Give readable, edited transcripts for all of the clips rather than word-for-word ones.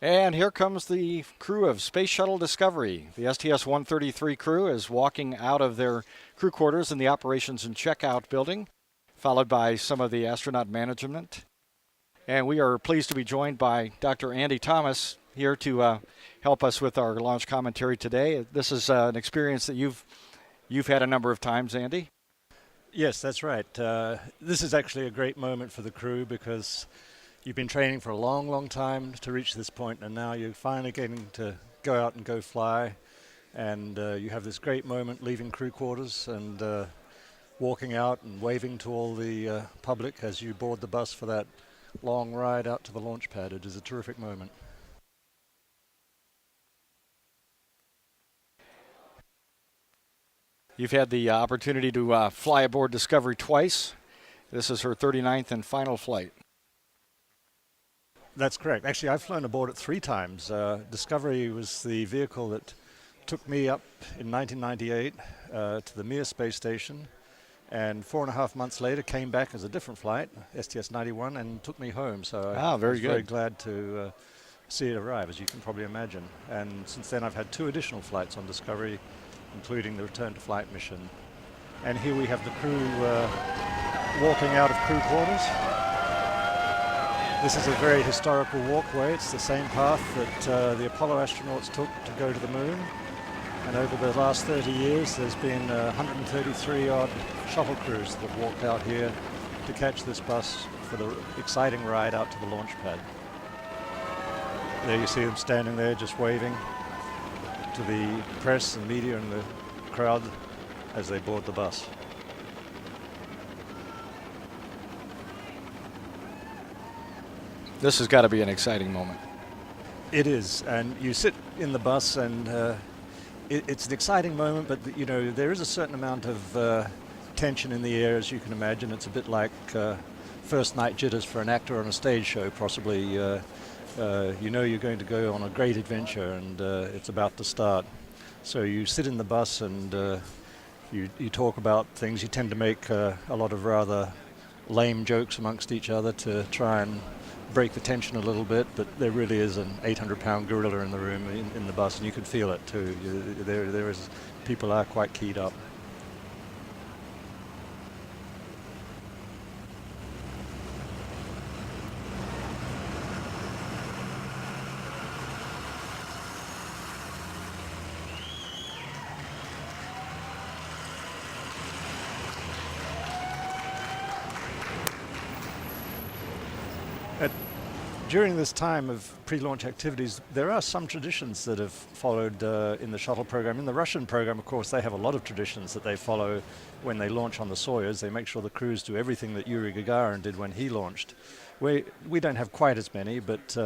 And here comes the crew of Space Shuttle Discovery. The STS-133 crew is walking out of their crew quarters in the Operations and Checkout building, followed by some of the astronaut management. And we are pleased to be joined by Dr. Andy Thomas here to help us with our launch commentary today. This is an experience that you've had a number of times, Andy. Yes, that's right. This is actually a great moment for the crew because you've been training for a long, long time to reach this point, and now you're finally getting to go out and go fly. And you have this great moment leaving crew quarters and walking out and waving to all the public as you board the bus for that long ride out to the launch pad. It is a terrific moment. You've had the opportunity to fly aboard Discovery twice. This is her 39th and final flight. That's correct. Actually, I've flown aboard it 3 times. Discovery was the vehicle that took me up in 1998 to the Mir space station, and 4.5 months later came back as a different flight, STS-91, and took me home. So I was very glad to see it arrive, as you can probably imagine. And since then I've had 2 additional flights on Discovery, including the return to flight mission. And here we have the crew walking out of crew quarters. This is a very historical walkway. It's the same path that the Apollo astronauts took to go to the moon. And over the last 30 years, there's been 133 odd shuttle crews that have walked out here to catch this bus for the exciting ride out to the launch pad. There you see them standing there just waving to the press and media and the crowd as they board the bus. This has got to be an exciting moment. It is, and you sit in the bus and it's an exciting moment, but you know, there is a certain amount of tension in the air, as you can imagine. It's a bit like first night jitters for an actor on a stage show, possibly. You know you're going to go on a great adventure and it's about to start. So you sit in the bus and you talk about things. You tend to make a lot of rather lame jokes amongst each other to try and break the tension a little bit, but there really is an 800-pound gorilla in the room in the bus, and you can feel it too. There is, people are quite keyed up. During this time of pre-launch activities, there are some traditions that have followed in the shuttle program. In the Russian program, of course, they have a lot of traditions that they follow when they launch on the Soyuz. They make sure the crews do everything that Yuri Gagarin did when he launched. We don't have quite as many, but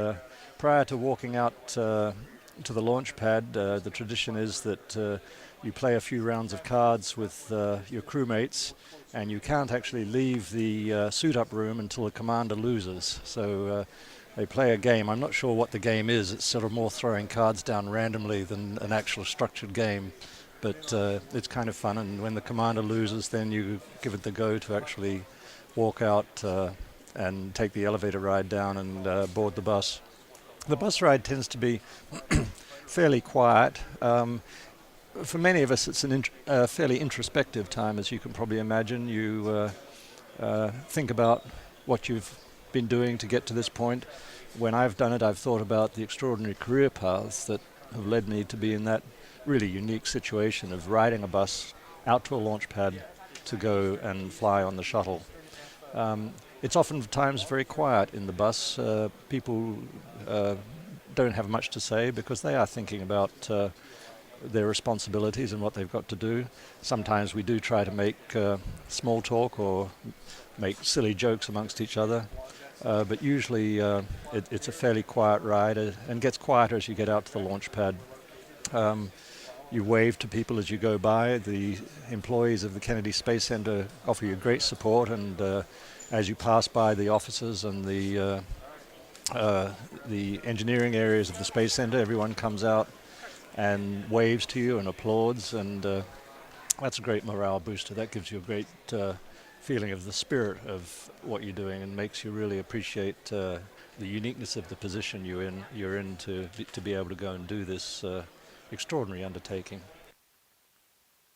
prior to walking out to the launch pad, the tradition is that you play a few rounds of cards with your crewmates, and you can't actually leave the suit-up room until the commander loses. So they play a game. I'm not sure what the game is. It's sort of more throwing cards down randomly than an actual structured game. But it's kind of fun. And when the commander loses, then you give it the go to actually walk out and take the elevator ride down and board the bus. The bus ride tends to be fairly quiet. For many of us, it's a fairly introspective time, as you can probably imagine. You think about what you've been doing to get to this point. When I've done it, I've thought about the extraordinary career paths that have led me to be in that really unique situation of riding a bus out to a launch pad to go and fly on the shuttle. It's oftentimes very quiet in the bus. People don't have much to say because they are thinking about their responsibilities and what they've got to do. Sometimes we do try to make small talk or make silly jokes amongst each other. But usually it's a fairly quiet ride and gets quieter as you get out to the launch pad. You wave to people as you go by. The employees of the Kennedy Space Center offer you great support, and as you pass by the offices and the engineering areas of the Space Center, everyone comes out and waves to you and applauds, and that's a great morale booster. That gives you a great feeling of the spirit of what you're doing and makes you really appreciate the the uniqueness of the position you're in to be able to go and do this extraordinary undertaking.